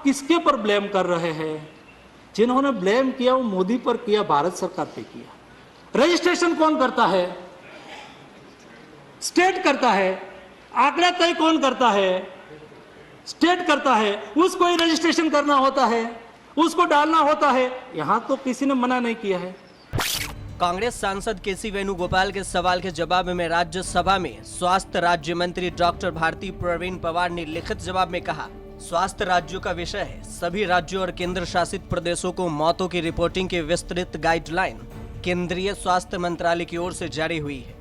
आप किसके पर ब्लेम कर रहे हैं? जिन्होंने ब्लेम किया वो मोदी पर किया, भारत सरकार पे किया। रजिस्ट्रेशन कौन करता है? स्टेट करता है। आंकड़ा तय कौन करता है? स्टेट करता है। उसको ही रजिस्ट्रेशन करना होता है, उसको डालना होता है। यहां तो किसी ने मना नहीं किया है। कांग्रेस सांसद केसी वेणुगोपाल के सवाल के जवाब में राज्यसभा में स्वास्थ्य राज्य मंत्री डॉक्टर भारती प्रवीण पवार ने लिखित जवाब में कहा, स्वास्थ्य राज्यों का विषय है। सभी राज्यों और केंद्र शासित प्रदेशों को मौतों की रिपोर्टिंग की विस्तृत गाइडलाइन केंद्रीय स्वास्थ्य मंत्रालय की ओर से जारी हुई है।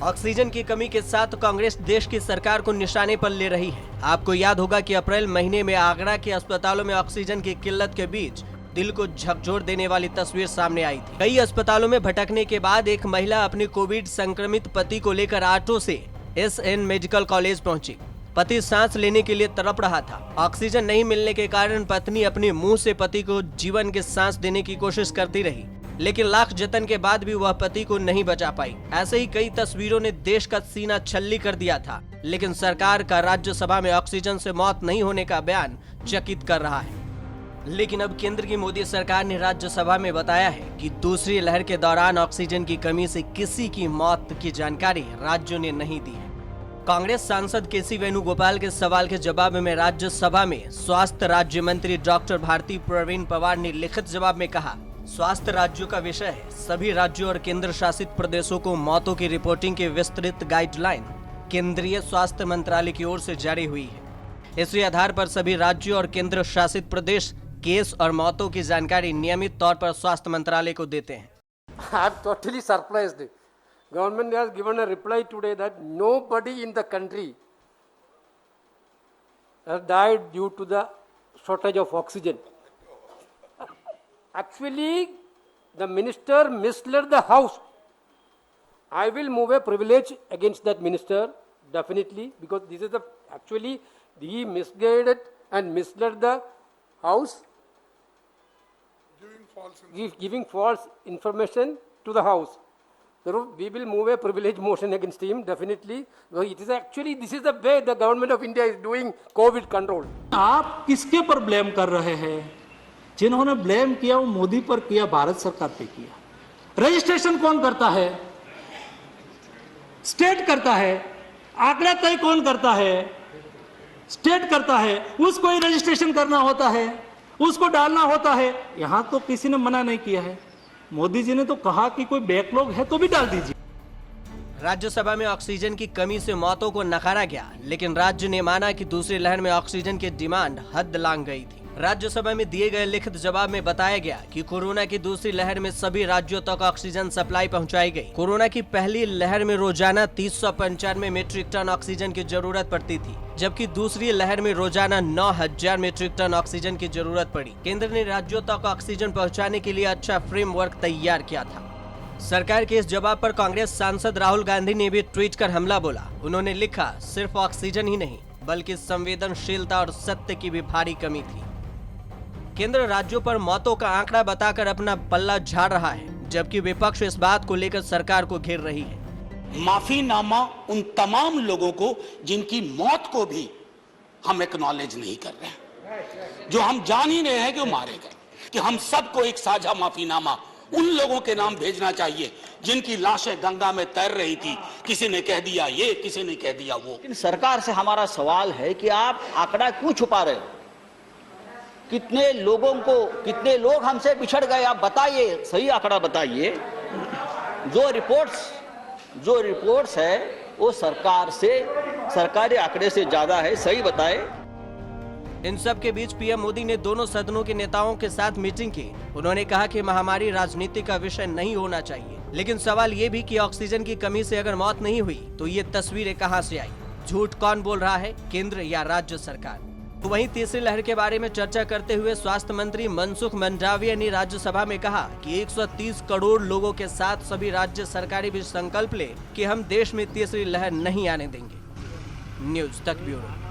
ऑक्सीजन की कमी के साथ कांग्रेस देश की सरकार को निशाने पर ले रही है। आपको याद होगा कि अप्रैल महीने में आगरा के अस्पतालों में ऑक्सीजन की किल्लत के बीच दिल को झकझोर देने वाली तस्वीर सामने आई थी। कई अस्पतालों में भटकने के बाद एक महिला अपने कोविड संक्रमित पति को लेकर ऑटो से SN मेडिकल कॉलेज पहुंची। पति सांस लेने के लिए तड़प रहा था। ऑक्सीजन नहीं मिलने के कारण पत्नी अपने मुंह से पति को जीवन की सांस देने की कोशिश करती रही, लेकिन लाख जतन के बाद भी वह पति को नहीं बचा पाई। ऐसे ही कई तस्वीरों ने देश का सीना छल्ली कर दिया था, लेकिन सरकार का राज्यसभा में ऑक्सीजन से मौत नहीं होने का बयान चकित कर रहा है। लेकिन अब केंद्र की मोदी सरकार ने राज्यसभा में बताया है कि दूसरी लहर के दौरान ऑक्सीजन की कमी से किसी की मौत की जानकारी राज्यों ने नहीं दी है। कांग्रेस सांसद केसी वेणुगोपाल के सवाल के जवाब में राज्यसभा में स्वास्थ्य राज्य मंत्री डॉक्टर भारती प्रवीण पवार ने लिखित जवाब में कहा, स्वास्थ्य राज्यों का विषय है। सभी राज्यों और केंद्र शासित प्रदेशों को मौतों की रिपोर्टिंग की विस्तृत गाइडलाइन केंद्रीय स्वास्थ्य मंत्रालय की ओर से जारी हुई है। इसी आधार पर सभी राज्यों और केंद्र शासित प्रदेश केस और मौतों की जानकारी नियमित तौर पर स्वास्थ्य मंत्रालय को देते हैं। I am totally surprised. Government has given a reply today that nobody in the country has died due to the shortage of oxygen. Actually, the minister misled the House. I will move a privilege against that minister, definitely, because this is actually he misguided and misled the House, giving false information to the House. So we will move a privilege motion against him, definitely. So it is actually, this is the way the government of India is doing COVID control. आप किसके पर blame कर रहे हैं? जिन्होंने blame किया वो मोदी पर किया, भारत सरकार पे किया। रजिस्ट्रेशन कौन करता है? स्टेट करता है। आंकड़ा तय कौन करता है? स्टेट करता है। उसको ही रजिस्ट्रेशन करना होता है, उसको डालना होता है। यहां तो किसी ने मना नहीं किया है। मोदी जी ने तो कहा कि कोई बैकलॉग है तो भी डाल दीजिए। राज्यसभा में ऑक्सीजन की कमी से मौतों को नकारा गया, लेकिन राज्य ने माना कि दूसरी लहर में ऑक्सीजन की डिमांड हद लांघ गई थी। राज्यसभा में दिए गए लिखित जवाब में बताया गया कि कोरोना की दूसरी लहर में सभी राज्यों तक ऑक्सीजन सप्लाई पहुंचाई गई। कोरोना की पहली लहर में रोजाना 395 मीट्रिक टन ऑक्सीजन की जरूरत पड़ती थी, जबकि दूसरी लहर में रोजाना 9000 मीट्रिक टन ऑक्सीजन की जरूरत पड़ी। केंद्र ने राज्यों तक ऑक्सीजन पहुँचाने के लिए अच्छा फ्रेमवर्क तैयार किया था। सरकार के इस जवाब पर कांग्रेस सांसद राहुल गांधी ने भी ट्वीट कर हमला बोला। उन्होंने लिखा, सिर्फ ऑक्सीजन ही नहीं बल्कि संवेदनशीलता और सत्य की भी भारी कमी थी। केंद्र राज्यों पर मौतों का आंकड़ा बताकर अपना पल्ला झाड़ रहा है, जबकि विपक्ष इस बात को लेकर सरकार को घेर रही है। माफीनामा उन तमाम लोगों को जिनकी मौत को भी हम एक्नॉलेज नहीं कर रहे हैं, जो हम जान ही रहे हैं कि वो मारे गए, कि हम सबको एक साझा माफीनामा उन लोगों के नाम भेजना चाहिए जिनकी लाशें गंगा में तैर रही थी। किसी ने कह दिया ये, किसी ने कह दिया वो। लेकिन सरकार से हमारा सवाल है कि आप आंकड़ा क्यों छुपा रहे हो? कितने लोग हमसे बिछड़ गए, आप बताइए, सही आंकड़ा बताइए। जो रिपोर्ट्स है वो सरकारी आंकड़े से ज्यादा है, सही बताए। इन सब के बीच पीएम मोदी ने दोनों सदनों के नेताओं के साथ मीटिंग की। उन्होंने कहा कि महामारी राजनीति का विषय नहीं होना चाहिए, लेकिन सवाल ये भी कि ऑक्सीजन की कमी से अगर मौत नहीं हुई तो ये तस्वीरें कहां से आई? झूठ कौन बोल रहा है, केंद्र या राज्य सरकार? तो वहीं तीसरी लहर के बारे में चर्चा करते हुए स्वास्थ्य मंत्री मनसुख मंडाविया ने राज्यसभा में कहा कि 130 करोड़ लोगों के साथ सभी राज्य सरकारें भी संकल्प ले कि हम देश में तीसरी लहर नहीं आने देंगे। न्यूज़ तक ब्यूरो।